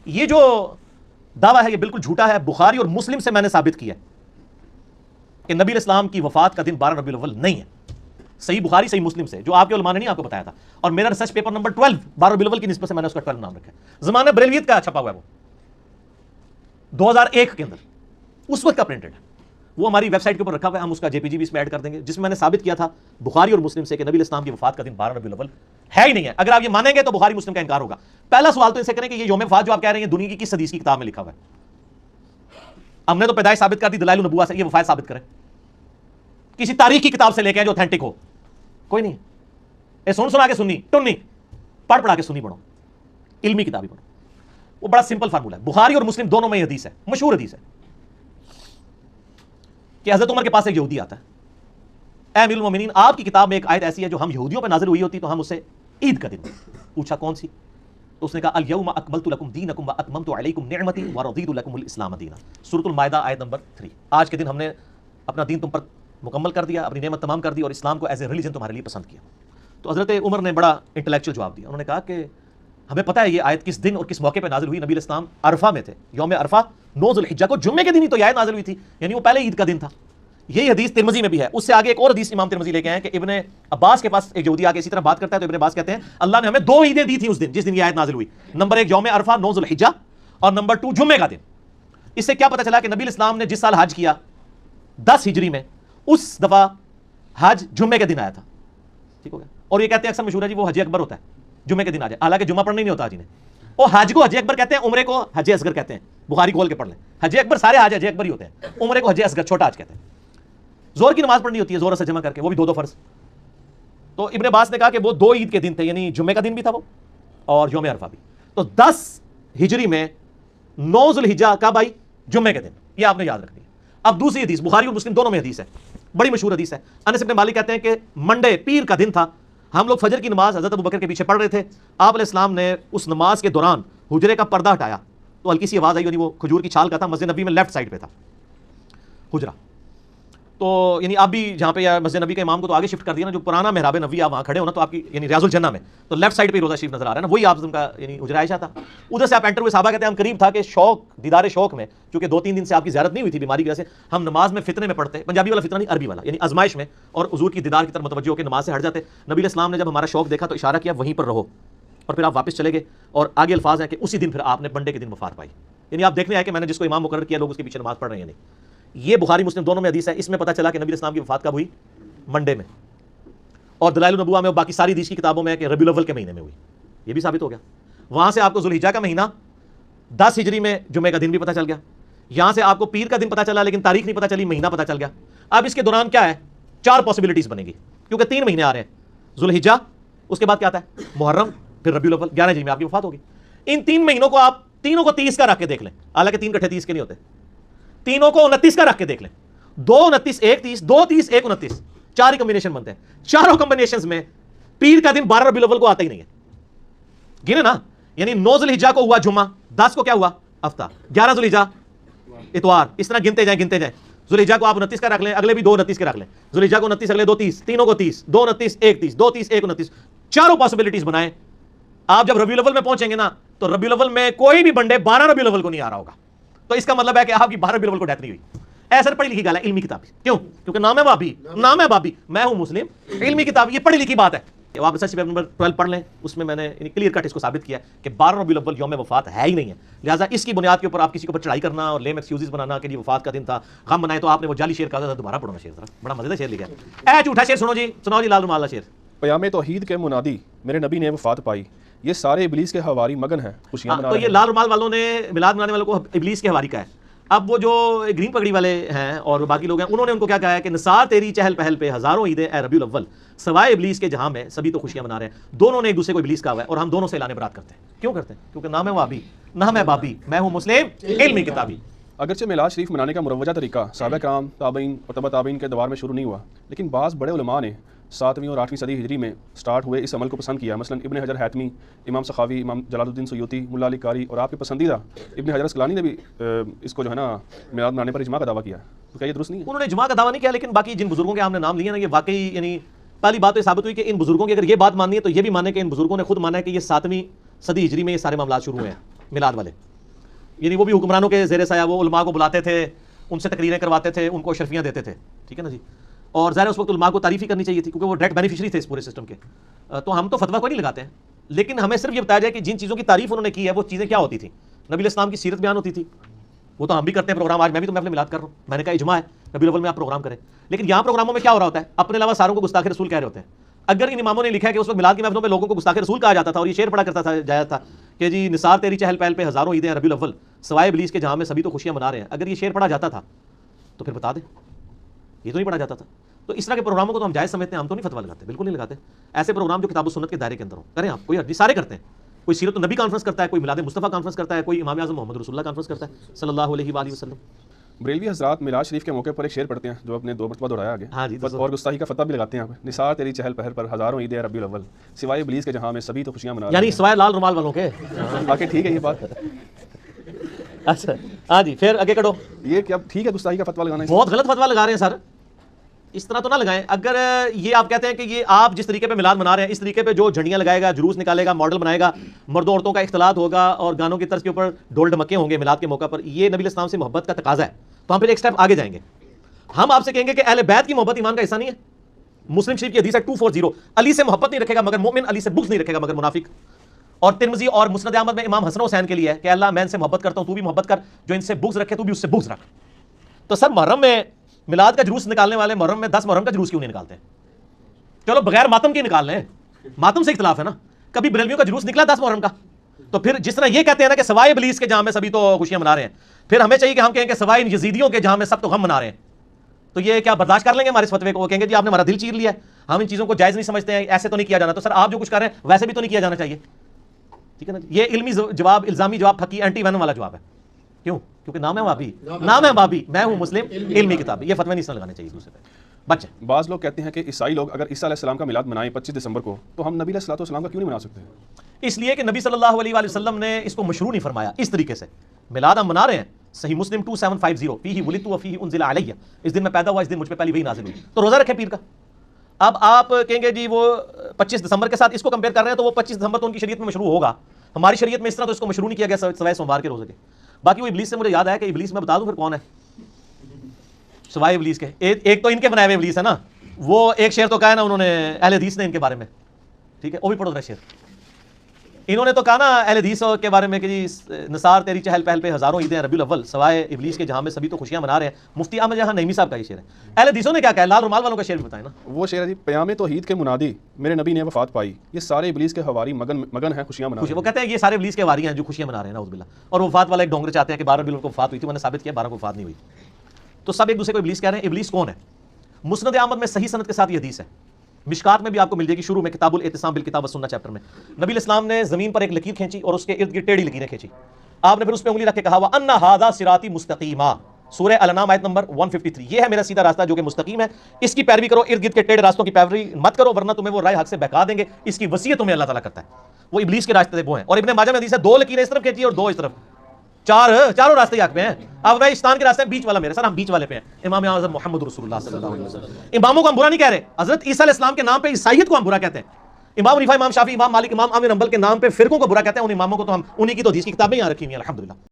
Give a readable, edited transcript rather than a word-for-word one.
یہ جو دعویٰ ہے یہ بالکل جھوٹا ہے. بخاری اور مسلم سے میں نے ثابت کیا کہ نبی علیہ السلام کی وفات کا دن 12 ربیع الاول نہیں ہے. صحیح بخاری صحیح مسلم سے, جو آپ کے علماء نے نہیں آپ کو بتایا تھا. اور میرا ریسرچ پیپر نمبر 12 12 ربیع الاول کی نسبت سے میں نے اس کا 12 نام رکھا ہے. زمانہ بریلویت کا چھپا ہوا ہے, وہ 2001 کے اندر اس وقت کا پرنٹڈ ہے. وہ ہماری ویب سائٹ کے اوپر رکھا ہوا ہے, ہم اس کا جے پی جی بھی اس میں ایڈ کر دیں گے, جس میں میں نے ثابت کیا تھا بخاری اور مسلم سے کہ نبی علیہ السلام کی وفات کا دن 12 ربیع الاول ہے ہی نہیں ہے. اگر آپ یہ مانیں گے تو بخاری مسلم کا انکار ہوگا. پہلا سوال تو ان سے کریں کہ یہ یوم وفات جو آپ کہہ رہے ہیں دنیا کی کس حدیث کی کتاب میں لکھا ہوا ہے؟ ہم نے تو پیدائش ثابت کر دی دلائل النبوہ سے, یہ وفات ثابت کریں. کسی تاریخ کی کتاب سے لے کے جو اتھینٹک ہو, کوئی نہیں. اے سن سنا کے سنی ٹنی, پڑھ پڑھا کے سنی پڑھو, علمی کتابیں پڑھو. وہ بڑا سمپل فارمولا ہے. بخاری اور مسلم دونوں میں یہ حدیث ہے, مشہور حدیث ہے کہ حضرت عمر کے پاس ایک یہودی آتا ہے, اے امیر المومنین آپ کی کتاب میں ایک آیت ایسی ہے جو ہم یہودیوں پہ نازل ہوئی ہوتی تو ہم اسے عید کا دن. پوچھا کون سی؟ تو اس نے کہا الیوم اکملت لکم دینکم واتممت علیکم نعمتی ورضیت لکم الاسلام دینا. سورۃ المائدہ آیت نمبر 3. آج کے دن ہم نے اپنا دین تم پر مکمل کر دیا, اپنی نعمت تمام کر دی اور اسلام کو ایز اے ریلیجن تمہارے لیے پسند کیا. تو حضرت عمر نے بڑا انٹلیکچوئل جواب دیا. انہوں نے کہا کہ ہمیں پتہ ہے یہ آیت کس دن اور کس موقع پہ نازل ہوئی. نبی علیہ السلام عرفہ میں تھے, یوم عرفہ 9 ذو الحجہ کو جمعے کے دن ہی تو یہ آیت نازل ہوئی تھی, یعنی وہ پہلے عید کا دن تھا. یہی حدیث ترمذی میں بھی ہے. اس سے آگے ایک اور حدیث امام ترمذی لے کے آئے کہ ابن عباس کے پاس ایک یہودی آ کے اسی طرح بات کرتا ہے, تو ابن عباس کہتے ہیں اللہ نے ہمیں 2 عیدیں دی تھیں اس دن جس دن یہ آیت نازل ہوئی. نمبر 1 یوم عرفہ 9 ذو الحجہ, اور نمبر 2 جمعے کا دن. اس سے کیا پتہ چلا کہ نبی علیہ السلام نے جس سال حج کیا 10 ہجری میں, اس دفعہ حج جمعے کے دن آیا تھا. ٹھیک ہو گیا. اور یہ کہتے ہیں اکثر مشہور ہے جی وہ حج اکبر ہوتا ہے جمعے کے دن آ جائے, حالانکہ جمعہ پڑھنا ہی نہیں ہوتا حج نے. اور حج کو حج اکبر کہتے ہیں, عمرے کو حج اصغر کہتے ہیں. بخاری کھول کے پڑھ لیں, حج اکبر سارے حج اکبر ہی ہوتے ہیں, عمرے کو حج اصغر چھوٹا حج کہتے ہیں. زور کی نماز پڑھنی ہوتی ہے زور سے جمع کر کے, وہ بھی 2 فرض. تو ابن عباس نے کہا کہ وہ 2 عید کے دن تھے, یعنی جمعے کا دن بھی تھا وہ اور یوم عرفہ بھی. تو 10 ہجری میں 9 ذو الحجہ کب آئی؟ جمعے کے دن. یہ آپ نے یاد رکھنی ہے. اب دوسری حدیث بخاری اور مسلم دونوں میں حدیث ہے, بڑی مشہور حدیث ہے. انس بن مالک کہتے ہیں کہ منڈے پیر کا دن تھا, ہم لوگ فجر کی نماز حضرت ابوبکر کے پیچھے پڑھ رہے تھے. آپ علیہ السلام نے اس نماز کے دوران حجرے کا پردہ ہٹایا تو ہلکی سی آواز آئی, یعنی وہ کھجور کی چھال کا تھا. مسجد نبی میں لیفٹ سائڈ پہ تھا حجرہ, تو یعنی آپ بھی جہاں پہ یا مسجد نبی کے امام کو تو آگے شفٹ کر دیا نا, جو پرانا محراب نبی آپ وہاں کھڑے ہونا تو آپ کی یعنی ریاض الجنہ میں تو لیفٹ سائڈ پہ روزہ شریف نظر آ رہا ہے نا, وہی آپ کا یعنی حجرہ عائشہ تھا. ادھر سے آپ انٹر ہوئے, صحابہ کہتے ہیں ہم قریب تھا کہ شوق دیدار شوق میں, چونکہ 2-3 دن سے آپ کی زیارت نہیں ہوئی تھی بیماری کی وجہ سے, ہم نماز میں فتنے میں پڑھتے, پنجابی والا فتنہ نہیں عربی والا, یعنی آزمائش میں, اور حضور کی دیدار کی طرف متوجہ ہو کے نماز سے ہٹ جاتے. نبی علیہ السلام نے جب ہمارا شوق دیکھا تو اشارہ کیا وہیں پر رہو, اور پھر آپ واپس چلے گئے. اور آگے الفاظ ہیں کہ اسی دن پھر آپ نے منڈے کے دن وفات پائی. یعنی آپ دیکھنے آئے کہ میں نے جس کو امام مقرر کیا لوگ اس کے پیچھے نماز پڑھ رہے ہیں نہیں. یہ بخاری مسلم دونوں میں حدیث ہے. اس میں پتہ چلا کہ نبی علیہ السلام کی وفات کب ہوئی؟ منڈے میں. اور دلائل النبوہ میں اور باقی ساری حدیث کی کتابوں میں ہے کہ ربیع الاول کے مہینے میں ہوئی. یہ بھی ثابت ہو گیا. وہاں سے آپ کو ذو الحجہ کا مہینہ 10 ہجری میں جمعے کا دن بھی پتہ چل گیا. یہاں سے آپ کو پیر کا دن پتہ چلا لیکن تاریخ نہیں پتہ چلی, مہینہ پتہ چل گیا. اب اس کے دوران کیا ہے, 4 پاسبلٹیز بنے گی, کیونکہ 3 مہینے آ رہے ہیں. ذو الحجہ, اس کے بعد کیا آتا ہے محرم, پھر ربیع الاول. 11 ہجری میں آپ کی وفات ہوگی. ان 3 مہینوں کو آپ تینوں کو 30 کا رکھ کے دیکھ لیں, حالانکہ 3 کٹھے 30 کے نہیں ہوتے, تینوں کو 29 کا رکھ کے دیکھ لیں. 2 29 1 30, 2 30 1 29, 4 ہی کمبینیشن بنتے ہیں. چاروں کمبینیشنز میں پیر کا دن 12 ربیع الاول کو آتا ہی نہیں ہے. گنے نا, یعنی 9 ذو الحجہ کو ہوا جمعہ, 10 کو کیا ہوا ہفتہ, 11 ذو الحجہ اتوار, اس طرح گنتے جائیں. ذو الحجہ کو آپ 29 کا رکھ لیں, اگلے بھی 2 29 کے رکھ لیں. ذو الحجہ کو 29, اگلے 2 30, تینوں کو 30, 2 29 1 30, 2 30 1 29, چاروں پاسبلٹیز بنائیں. آپ جب ربیع الاول میں پہنچیں گے نا تو ربیع الاول میں کوئی بھی بندے 12 ربیع الاول کو نہیں آ رہا ہوگا. تو اس کا مطلب ہے کہ آپ کی 12 ربیع الاول کو ڈیتھ نہیں ہوئی. ایسا پڑھی لکھی گال ہے, علمی کتاب. کیوں؟ کیونکہ نام ہے بابی, نام ہے بابی, میں ہوں مسلم, علمی کتاب, یہ پڑھی لکھی بات ہے. آپ ریسرچ پیپر نمبر 12 پڑھ لیں, اس میں میں نے کلیئر کٹ اس کو ثابت کیا کہ 12 ربیع الاول یوم وفات ہے ہی نہیں ہے. لہٰذا اس کی بنیاد کے اوپر آپ کسی کے اوپر چڑھائی کرنا اور لیم ایکسکیوزز بنانا کہ یہ وفات کا دن تھا, غم منائے, تو آپ نے وہ جعلی شعر کہا تھا. دوبارہ پڑھو نا شعر, ذرا بڑا مزیدار شعر لکھا ہے. اے جھوٹا شعر سنو جی, سناؤ جی لال رومال والا شعر. پیام توحید کے منادی میرے نبی نے وفات پائی, یہ سارے ابلیس کے حواری مگن ہیں خوشیاں منا رہے ہیں. تو یہ لال رومال والوں نے میلاد منانے والوں کو ابلیس کے حواری کا ہے. اب وہ جو گرین پگڑی والے ہیں اور باقی لوگ ہیں, انہوں نے ان کو کیا کہا ہے کہ نثار تیری چہل پہل پہ ہزاروں عیدیں اے ربیع الاول, سوائے ابلیس کے جہاں میں سبھی تو خوشیاں منا رہے ہیں. دونوں نے ایک دوسرے کو ابلیس کہا ہوا ہے اور ہم دونوں سے اعلان برات کرتے ہیں. کیوں کرتے ہیں؟ کیونکہ نام ہے وابی, نام ہے بابی, میں ہوں مسلم, علمی کتابی. اگرچہ میلاد شریف منانے کا مروجہ طریقہ صحابہ کرام, تابعین اور تبع تابعین کے دور میں شروع نہیں ہوا, لیکن بعض بڑے علماء نے 7ویں اور 8ویں صدی ہجری میں سٹارٹ ہوئے اس عمل کو پسند کیا. مثلا ابن حجر حیتمی, امام سخاوی, امام جلال الدین سیوطی, ملا علی قاری اور آپ کے پسندیدہ ابن حجر اسقلانی نے بھی اس کو جو ہے نا میلاد منانے پر اجماع کا دعویٰ کیا. تو کیا یہ درست نہیں ہے؟ انہوں نے اجماع کا دعویٰ نہیں کیا, لیکن باقی جن بزرگوں کے ہم نے نام لیے نا, یہ واقعی یعنی پہلی بات تو یہ ثابت ہوئی کہ ان بزرگوں کی اگر یہ بات ماننی ہے تو یہ بھی مانے کہ ان بزرگوں نے خود مانا ہے کہ یہ 7ویں صدی ہجری میں یہ سارے معاملات شروع ہوئے ہیں میلاد والے. یعنی وہ بھی حکمرانوں کے زیر سایہ وہ علماء کو بلاتے تھے، ان سے تقریریں کرواتے تھے، ان کو اشرفیاں دیتے تھے، ٹھیک ہے نا جی. اور ظاہر اس وقت علماء کو تعریف ہی کرنی چاہیے تھی کیونکہ وہ ڈائریکٹ بینیفیشری تھے اس پورے سسٹم کے. تو ہم تو فتویٰ کوئی نہیں لگاتے ہیں، لیکن ہمیں صرف یہ بتایا جائے کہ جن چیزوں کی تعریف انہوں نے کی ہے وہ چیزیں کیا ہوتی تھیں. نبی علیہ السلام کی سیرت بیان ہوتی تھی، وہ تو ہم بھی کرتے ہیں پروگرام. آج میں بھی تو محفل میلاد کر رہا ہوں، میں نے کہا اجماع ہے ربیع الاول میں آپ پروگرام کریں. لیکن یہاں پروگراموں میں کیا ہو رہا ہوتا ہے؟ اپنے علاوہ ساروں کو گستاخ رسول کہہ رہے ہوتے ہیں. اگر ان اماموں نے لکھا ہے کہ اس وقت میلاد کی محفلوں میں لوگوں کو گستاخ رسول کہا جاتا تھا اور یہ شعر پڑھا کرتا تھا جایا تھا کہ جی نثار تیری چہل پہل پہ ہزاروں عیدیں ربیع الاول سوائے ابلیس کے جہاں میں سبھی تو خوشیاں منا رہے ہیں، اگر یہ شعر پڑھا جاتا تھا تو پھر بتا دیں، یہ تو نہیں پڑھا جاتا تھا. تو اس طرح کے پروگراموں کو تو ہم جائز سمجھتے ہیں، ہم تو نہیں فتویٰ لگاتے، بالکل نہیں لگاتے. ایسے پروگرام جو کتاب و سنت کے دائرے کے اندر ہوں کریں آپ، کوئی سارے کرتے ہیں. کوئی سیرت النبی کانفرنس کرتا ہے، کوئی میلاد مصطفیٰ کانفرنس کرتا ہے، کوئی امام اعظم محمد رسول اللہ کانفرنس کرتا ہے صلی اللہ علیہ وآلہ وسلم. بریلوی حضرات میلاد شریف کے موقع پر ایک شعر پڑھتے ہیں جو اپنے 2 مرتبہ دہرایا آگے. ہاں جی، اور گستاخی کا فتویٰ بھی لگاتے ہیں آپ. نثار تیری چہل پہل پر ہزاروں عیدیں ربیع الاول سوائے ابلیس کے جہاں میں سبھی تو خوشیاں منا رہے یعنی سوائے لال رومال والوں کے. باقی ٹھیک ہے یہ بات. اچھا ہاں جی، پھر آگے کڑو. یہ کیا ٹھیک ہے گستاخی کا فتویٰ لگانا ہے؟ بہت غلط فتویٰ لگا رہے ہیں سر، اس طرح تو نہ لگائیں. اگر یہ آپ کہتے ہیں کہ یہ آپ جس طریقے پہ میلاد منا رہے ہیں اس طریقے پہ جو جھنڈیاں لگائے گا، جلوس نکالے گا، ماڈل بنائے گا، مردوں عورتوں کا اختلاط ہوگا اور گانوں کی طرز کے اوپر ڈھول ڈمکے ہوں گے میلاد کے موقع پر، یہ نبی علیہ السلام سے محبت کا تقاضا ہے، تو ہم پھر ایک سٹیپ آگے جائیں گے. ہم آپ سے کہیں گے کہ اہل بیت کی محبت ایمان کا حصہ نہیں ہے. مسلم شریف کی حدیث ہے 240، علی سے محبت نہیں رکھے گا مگر مومن، علی سے بغض نہیں رکھے گا مگر منافق. اور ترمذی اور مسند احمد میں امام حسن حسین کے لیے ہے کہ اللہ میں ان سے محبت کرتا ہوں، تو بھی محبت کر، جو ان سے بغض رکھے تو بھی اس سے بغض رکھ. تو سر محرم میں میلاد کا جلوس نکالنے والے محرم میں 10 محرم کا جلوس کیوں نہیں نکالتے ہیں؟ چلو بغیر ماتم کے نکال لیں، ماتم سے اختلاف ہے نا. کبھی بریلویوں کا جلوس نکلا 10 محرم کا؟ تو پھر جس طرح یہ کہتے ہیں نا کہ سوائے ابلیس کے جہاں میں سبھی تو خوشیاں منا رہے ہیں، پھر ہمیں چاہیے کہ ہم کہیں کہ سوائے ان یزیدیوں کے جہاں میں سب تو غم منا رہے ہیں. تو یہ کیا برداشت کر لیں گے ہمارے اس فتوے کو؟ وہ کہیں گے جی آپ نے ہمارا دل چیر لیا ہے، ہم ان چیزوں کو جائز نہیں سمجھتے ہیں، ایسے تو نہیں کیا جانا. تو سر آپ جو کچھ کر رہے ہیں ویسے بھی تو نہیں کیا جانا چاہیے، ٹھیک ہے نا. یہ علمی جواب، الزامی جواب، پھکی اینٹی وینم والا جواب ہے. کیوں؟ کیونکہ نام ہے وابی، نام ہے وابی، میں ہوں مسلم، علمی کتاب. یہ فتوے نہیں اس طرح لگانے چاہیے دوسرے پہ. بچے بعض لوگ کہتے ہیں کہ عیسائی لوگ اگر عیسیٰ علیہ السلام کا میلاد منائیں 25 دسمبر کو تو ہم نبی علیہ الصلوۃ والسلام کا کیوں نہیں منا سکتے؟ اس لیے کہ نبی صلی اللہ علیہ وآلہ وسلم نے اس کو مشروع نہیں فرمایا اس طریقے سے. میلاد ہم منا رہے ہیں، صحیح مسلم 2750 فیہ ولدت وفیہ انزل علیہ، اس دن میں پیدا ہوا، اس دن مجھ پہ پہلی وحی نازل ہوئی. تو روزہ رکھیں پیر کا. اب آپ کہیں گے جی وہ 25 دسمبر کے ساتھ اس کو کمپیئر کر رہے ہیں تو وہ 25 دسمبر تو ان کی شریعت میں مشروع ہوگا، ہماری شریعت میں اس طرح تو اس کو مشروع نہیں کیا گیا سوائے سوموار کے روزے کے. باقی وہ ابلیس سے مجھے یاد آیا کہ ابلیس میں بتا دوں پھر کون ہے سوائے ابلیس کے. ایک تو ان کے بنائے ہوئے ابلیس ہے نا، وہ ایک شعر تو کہا ہے نا انہوں نے اہل حدیث نے ان کے بارے میں، ٹھیک ہے، وہ بھی پڑھو ذرا شعر. انہوں نے تو کہا نا اہل حدیث کے بارے میں کہ جی نثار تیری چہل پہل پہ ہزاروں عیدیں ربیع الاول سوائے ابلیس کے جہاں میں سبھی تو خوشیاں منا رہے ہیں. مفتی احمد جہاں نعیمی صاحب کا یہ شعر ہے. اہل حدیثوں نے کیا کہا؟ لال رومال والوں کا شعر بھی بتائیں نا. وہ شعر ہے جی پیام توحید کے منادی میرے نبی نے وفات پائی، یہ سارے ابلیس کے حواری مگن ہیں خوشیاں منا رہے ہیں. وہ کہتے ہیں یہ سارے ابلیس کے واری ہیں جو خوشیاں منا رہے ہیں نعوذ باللہ. اور وفات والا ایک ڈونگرے چاہتے ہیں کہ 12 ربیع الاول کو وفات ہوئی تھی، میں نے ثابت کیا 12 کو وفات نہیں ہوئی. تو سب ایک دوسرے کو ابلیس کہہ رہے ہیں. ابلیس کون ہے؟ مسند احمد میں صحیح سند کے ساتھ یہ حدیث ہے، مشکات میں بھی آپ کو مل جائے گی شروع میں کتاب الاعتصام بالکتاب والسنہ چیپٹر میں. نبی علیہ السلام نے زمین پر ایک لکیر کھینچی اور اس کے ارد گرد ٹیڑھی لکیریں کھینچی. آپ نے پھر اس پہ انگلی رکھ کے کہا وَأَنَّ هَذَا صِرَاطِي مُسْتَقِيمًا، سورہ الانعام آیت نمبر 153. یہ ہے میرا سیدھا راستہ جو کہ مستقیم ہے، اس کی پیروی کرو، ارد گرد کے ٹیڑھے راستوں کی پیروی مت کرو ورنہ تمہیں وہ رائے حق سے بہکا دیں گے. اس کی وصیت تمہیں اللہ تعالیٰ کرتا ہے. وہ ابلیس کے راستے وہ ہیں. اور ابن ماجہ میں حدیث ہے 2 لکیریں اس طرف کھینچی اور 2 اس طرف، چاروں راستے حق پہ ہیں. اب افغانستان کے راستے ہیں، بیچ والا میرے سر، ہم بیچ والے پہ ہیں. امام اعظم محمد رسول اللہ صلی اللہ علیہ وسلم. اماموں کو ہم برا نہیں کہہ رہے، حضرت عیسیٰ علیہ السلام کے نام پہ عیسائیت کو ہم برا کہتے ہیں. امام حنیفہ، امام شافعی، امام مالک، امام احمد بن حنبل کے نام پہ فرقوں کو برا کہتے ہیں. ان اماموں کو تو ہم انہی کی تو حدیث کی کتابیں یہاں رکھی ہوئی ہیں الحمدللہ.